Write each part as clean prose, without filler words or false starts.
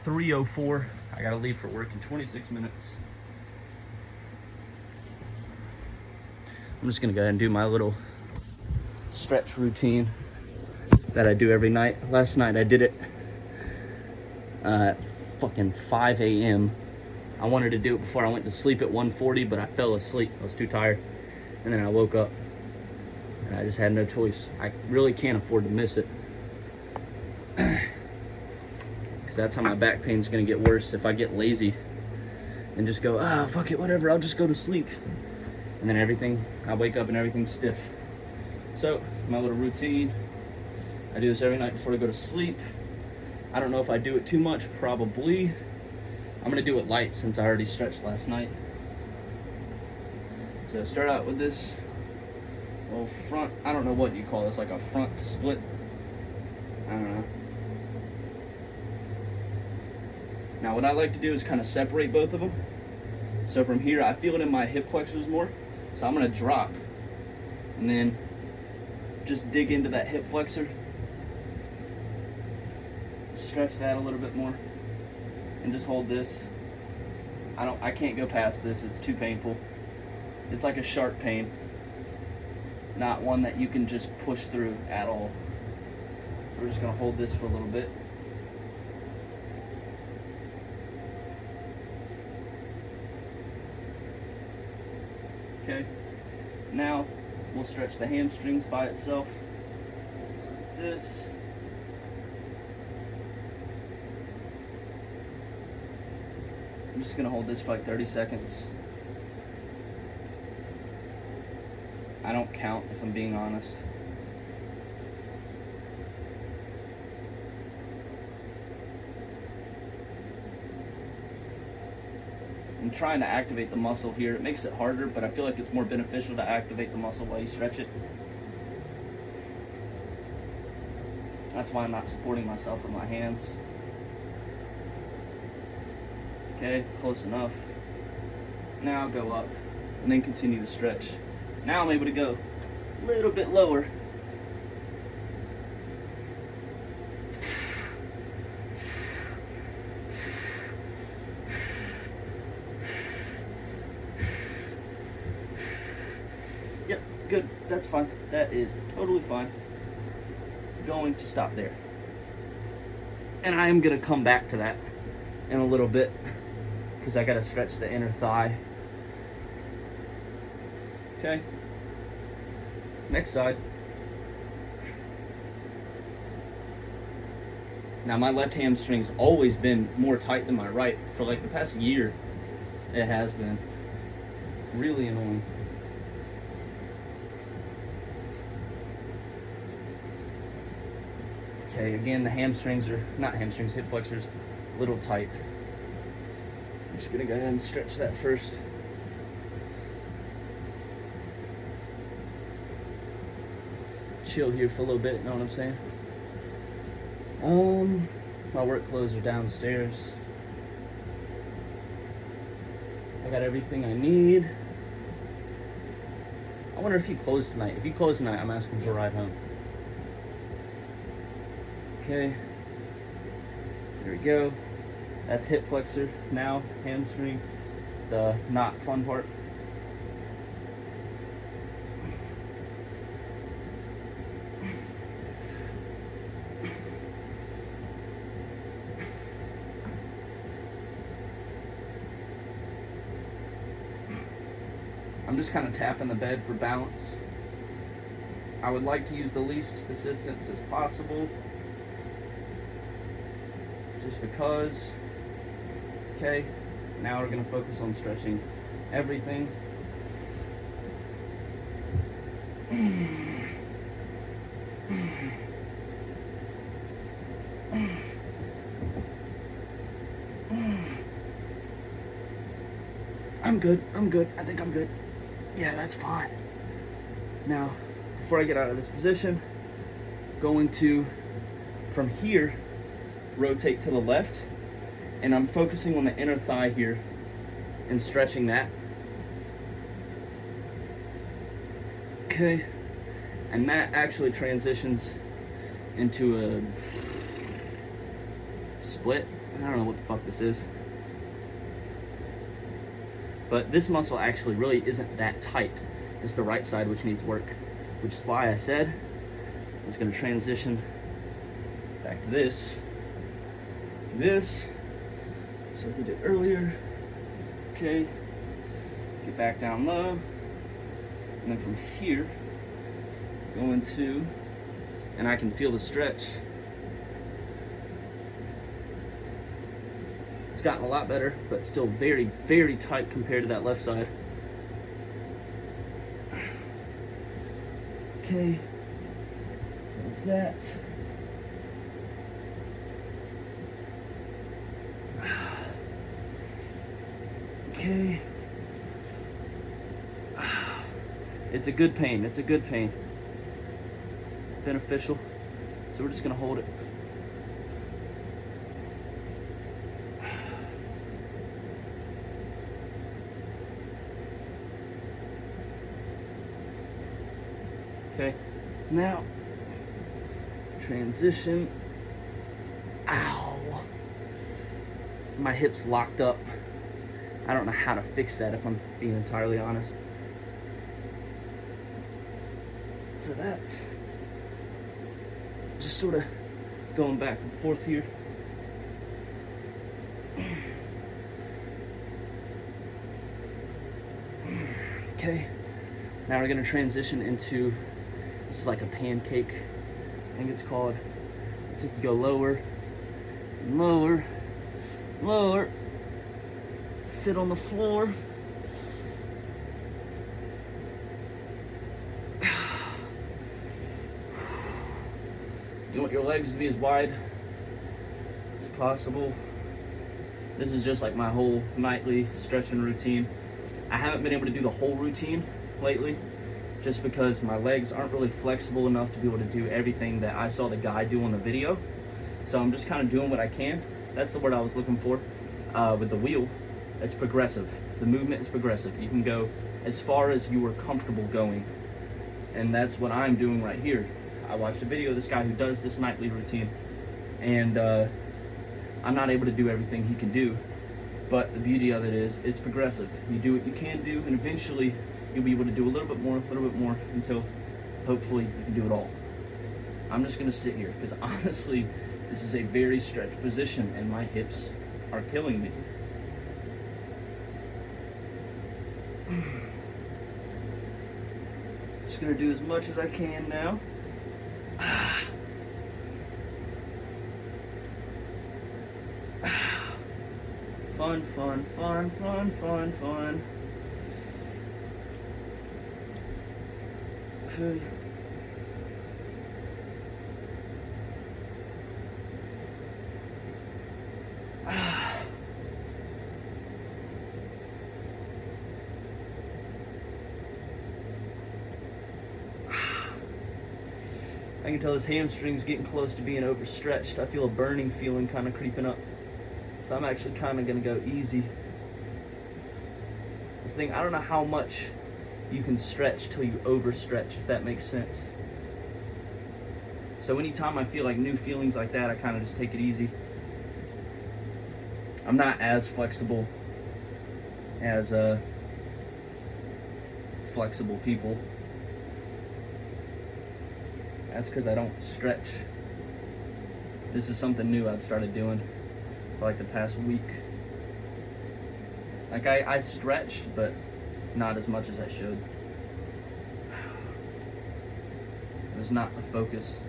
3:04. I gotta leave for work in 26 minutes. I'm just gonna go ahead and do my little stretch routine that I do every night. Last night I did it at fucking 5 a.m. I wanted to do it before I went to sleep at 1:40, but I fell asleep. I was too tired. And then I woke up and I just had no choice. I really can't afford to miss it. Because that's how my back pain's gonna get worse if I get lazy and just go, fuck it, whatever, I'll just go to sleep. And then I wake up and everything's stiff. So, my little routine, I do this every night before I go to sleep. I don't know if I do it too much, probably. I'm gonna do it light since I already stretched last night. So start out with this little front, I don't know what you call this, like a front split. I don't know. Now what I like to do is kind of separate both of them. So from here, I feel it in my hip flexors more. So I'm gonna drop and then just dig into that hip flexor. Stretch that a little bit more and just hold this. I can't go past this, it's too painful. It's like a sharp pain, not one that you can just push through at all. So we're just gonna hold this for a little bit. Okay, now we'll stretch the hamstrings by itself. So like this. I'm just gonna hold this for like 30 seconds. I don't count if I'm being honest. I'm trying to activate the muscle here. It makes it harder, but I feel like it's more beneficial to activate the muscle while you stretch it. That's why I'm not supporting myself with my hands. Okay, close enough. Now go up and then continue to stretch. Now I'm able to go a little bit lower. Yep, good, that's fine. That is totally fine. Going to stop there. And I am gonna come back to that in a little bit because I gotta stretch the inner thigh. Okay. Next side. Now my left hamstring's always been more tight than my right. For like the past year, it has been really annoying. Okay, again, the hamstrings are, not hamstrings, hip flexors, a little tight. I'm just gonna go ahead and stretch that first. Chill here for a little bit, know what I'm saying? My work clothes are downstairs. I got everything I need. I wonder if you close tonight. If you close tonight, I'm asking for a ride home. Okay, there we go. That's hip flexor. Now hamstring, the not fun part. I'm just kind of tapping the bed for balance. I would like to use the least assistance as possible, just because. Okay, now we're going to focus on stretching everything. I'm good. I think I'm good. Yeah, that's fine. Now, before I get out of this position, going to, from here, rotate to the left, and I'm focusing on the inner thigh here and stretching that. Okay, and that actually transitions into a split. I don't know what the fuck this is. But this muscle actually really isn't that tight. It's the right side which needs work, which is why I said I was going to transition back to this. So we did earlier. Okay. Get back down low. And then from here, go into, and I can feel the stretch. It's gotten a lot better, but still very, very tight compared to that left side. Okay, there's that. Okay. It's a good pain, it's a good pain. It's beneficial. So we're just gonna hold it. Okay, now, transition. Ow. My hip's locked up. I don't know how to fix that if I'm being entirely honest. So that's just sort of going back and forth here. Okay, now we're gonna transition into, this is like a pancake, I think it's called. It's like you go lower, lower, lower, sit on the floor. You want your legs to be as wide as possible. This is just like my whole nightly stretching routine. I haven't been able to do the whole routine lately, just because my legs aren't really flexible enough to be able to do everything that I saw the guy do on the video. So I'm just kind of doing what I can. That's the word I was looking for. With the wheel, it's progressive. The movement is progressive. You can go as far as you are comfortable going. And that's what I'm doing right here. I watched a video of this guy who does this nightly routine, and I'm not able to do everything he can do, but the beauty of it is it's progressive. You do what you can do, and eventually you'll be able to do a little bit more, until hopefully you can do it all. I'm just gonna sit here because honestly, this is a very stretched position and my hips are killing me. Just gonna do as much as I can now. Fun, fun, fun, fun, fun, fun. Okay. I can tell his hamstring's getting close to being overstretched. I feel a burning feeling kind of creeping up. So I'm actually kind of going to go easy. This thing, I don't know how much you can stretch till you overstretch, if that makes sense. So anytime I feel like new feelings like that, I kind of just take it easy. I'm not as flexible as flexible people. That's because I don't stretch. This is something new I've started doing for like the past week. Like I stretched, but not as much as I should. It was not the focus.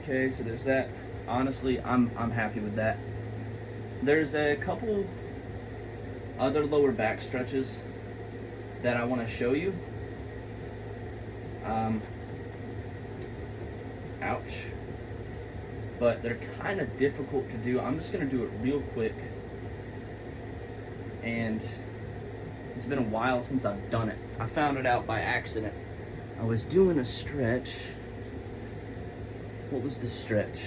Okay, so there's that. Honestly, I'm happy with that. There's a couple other lower back stretches that I want to show you. Ouch. But they're kind of difficult to do. I'm just going to do it real quick. And it's been a while since I've done it. I found it out by accident. I was doing a stretch. What was the stretch?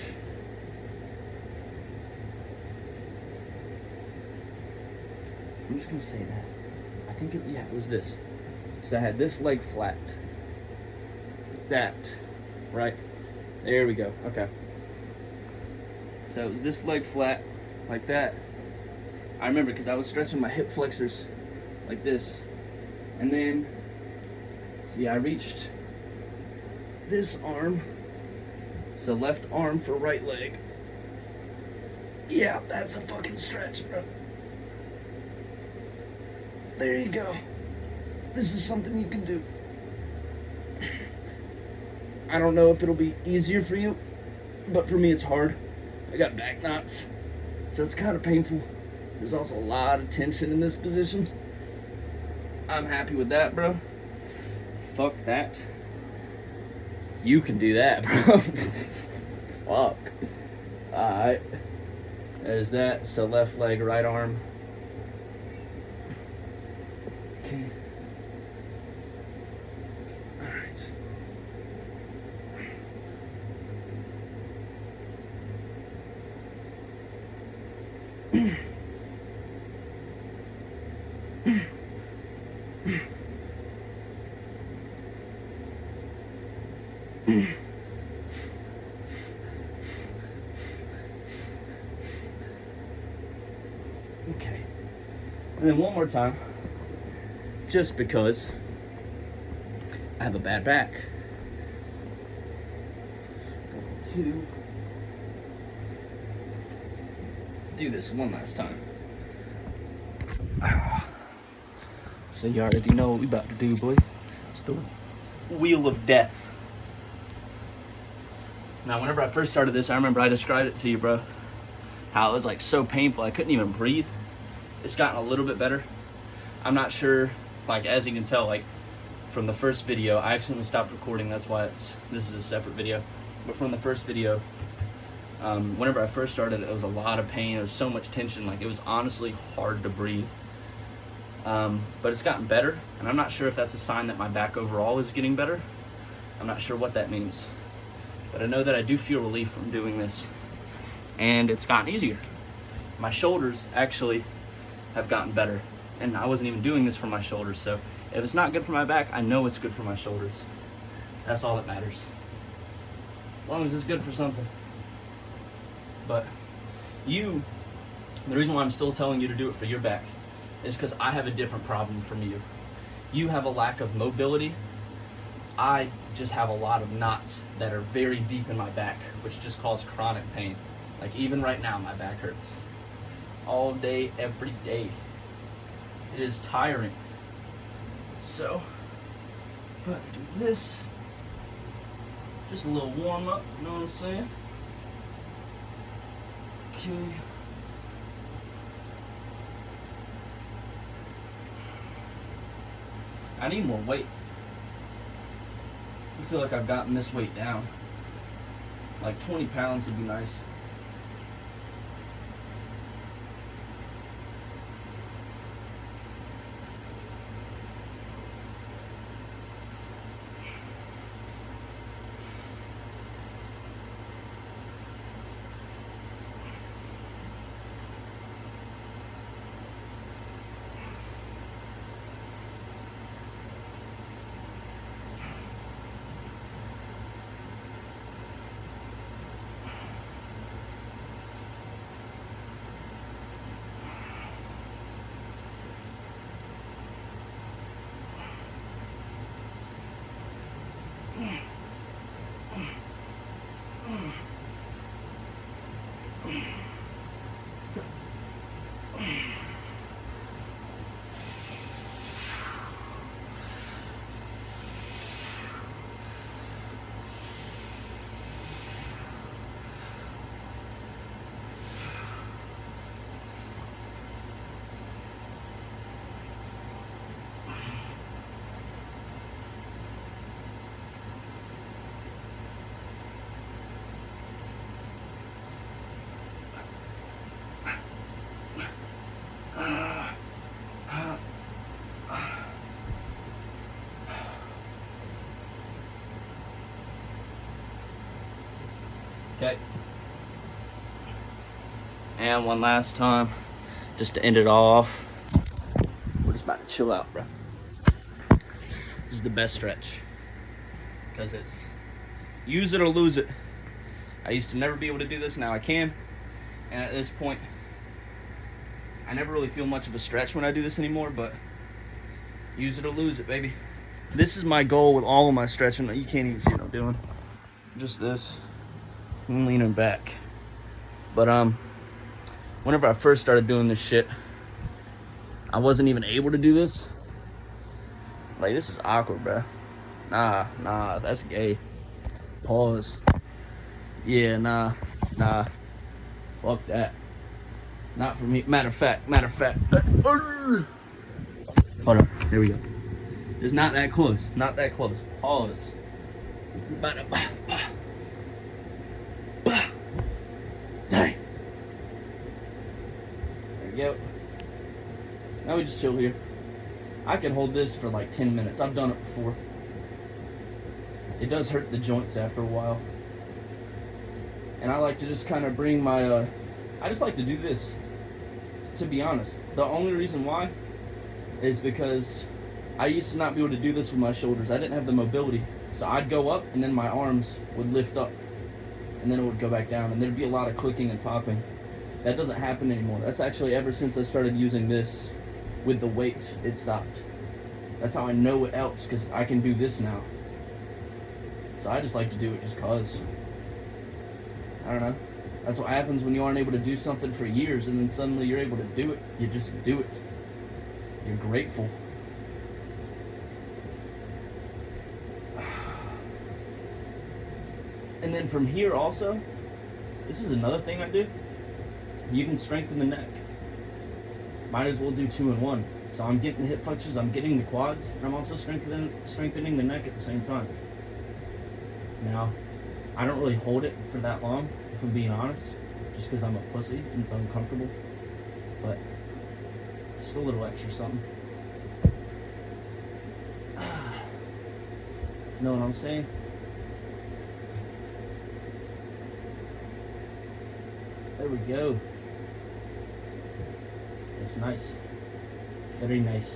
I'm just going to say that. I think it was this. So I had this leg flat. That, right? There we go. Okay. So So it was this leg flat, like that. I remember because I was stretching my hip flexors like this. And then, see, I reached this arm. So left arm for right leg. Yeah, that's a fucking stretch, bro. There you go. This is something you can do. I don't know if it'll be easier for you, but for me it's hard. I got back knots, so it's kind of painful. There's also a lot of tension in this position. I'm happy with that, bro. Fuck that. You can do that, bro. Fuck. Alright. There's that. So left leg, right arm. Okay. Alright. Okay. And then one more time, just because I have a bad back. Going to do this one last time. So you already know what we about to do, boy. It's the wheel of death. Now, whenever I first started this, I remember I described it to you, bro. How it was like so painful, I couldn't even breathe. It's gotten a little bit better. I'm not sure, like as you can tell, like from the first video, I accidentally stopped recording. That's why this is a separate video. But from the first video, whenever I first started, it was a lot of pain. It was so much tension. Like it was honestly hard to breathe. But it's gotten better, and I'm not sure if that's a sign that my back overall is getting better. I'm not sure what that means. But I know that I do feel relief from doing this. And it's gotten easier. My shoulders actually have gotten better. And I wasn't even doing this for my shoulders, so if it's not good for my back, I know it's good for my shoulders. That's all that matters. As long as it's good for something. But the reason why I'm still telling you to do it for your back is because I have a different problem from you. You have a lack of mobility. I just have a lot of knots that are very deep in my back, which just cause chronic pain. Like even right now, my back hurts. All day, every day. It is tiring. So, but do this. Just a little warm up, you know what I'm saying? Okay. I need more weight. I feel like I've gotten this weight down. Like 20 pounds would be nice. Okay. And one last time, just to end it all off. We're just about to chill out, bro. This is the best stretch. Because it's use it or lose it. I used to never be able to do this, now I can. And at this point, I never really feel much of a stretch when I do this anymore, but use it or lose it, baby. This is my goal with all of my stretching. You can't even see what I'm doing. Just this. I'm leaning back. But whenever I first started doing this shit, I wasn't even able to do this. Like, this is awkward, bro. Nah, that's gay. Pause. Yeah, nah. Fuck that. Not for me. Matter of fact. Hold on. There we go. It's not that close. Pause. Dang. There we go. Now we just chill here. I can hold this for like 10 minutes. I've done it before. It does hurt the joints after a while. And I like to just kind of bring my, I just like to do this. To be honest. The only reason why is because I used to not be able to do this with my shoulders. I didn't have the mobility. So I'd go up and then my arms would lift up. And then it would go back down. And there'd be a lot of clicking and popping. That doesn't happen anymore. That's actually ever since I started using this with the weight, it stopped. That's how I know it helps, because I can do this now. So I just like to do it just cause. I don't know. That's what happens when you aren't able to do something for years and then suddenly you're able to do it. You just do it. You're grateful. And then from here also, this is another thing I do. You can strengthen the neck. Might as well do 2 in 1. So I'm getting the hip flexors, I'm getting the quads, and I'm also strengthening the neck at the same time. Now, I don't really hold it for that long, if I'm being honest, just because I'm a pussy and it's uncomfortable. But just a little extra something. Know what I'm saying? There we go. It's nice. Very nice.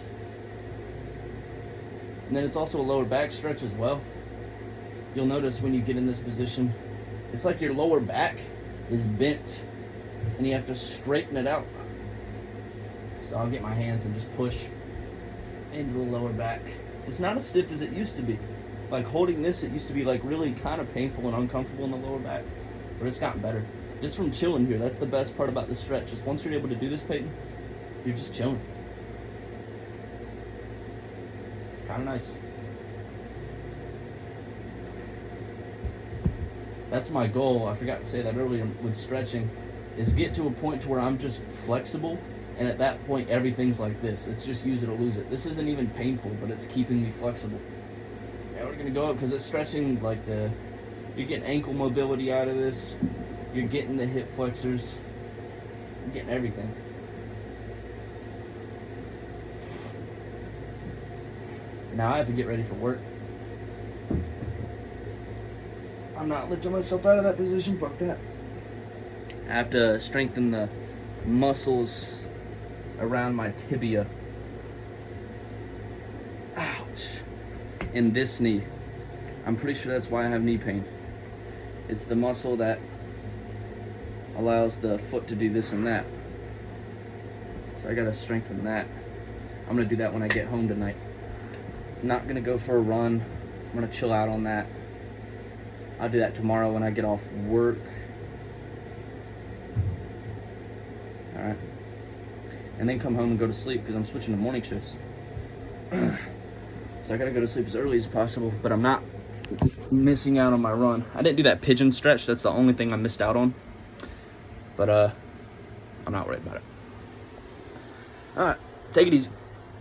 And then it's also a lower back stretch as well. You'll notice when you get in this position, it's like your lower back is bent and you have to straighten it out. So I'll get my hands and just push into the lower back. It's not as stiff as it used to be. Like holding this, it used to be like really kind of painful and uncomfortable in the lower back, but it's gotten better. Just from chilling here, that's the best part about this stretch. Is once you're able to do this, Peyton, you're just chilling. Kind of nice. That's my goal. I forgot to say that earlier with stretching, is get to a point to where I'm just flexible, and at that point everything's like this. It's just use it or lose it. This isn't even painful, but it's keeping me flexible. Now we're gonna go up because it's stretching like you're getting ankle mobility out of this. You're getting the hip flexors. You're getting everything. Now I have to get ready for work. I'm not lifting myself out of that position. Fuck that. I have to strengthen the muscles around my tibia. Ouch. In this knee. I'm pretty sure that's why I have knee pain. It's the muscle that allows the foot to do this and that. So I gotta strengthen that. I'm gonna do that when I get home tonight. Not gonna go for a run. I'm gonna chill out on that. I'll do that tomorrow when I get off work. Alright. And then come home and go to sleep because I'm switching to morning shifts. So I gotta go to sleep as early as possible, but I'm not missing out on my run. I didn't do that pigeon stretch. That's the only thing I missed out on. But I'm not worried about it. Alright, take it easy.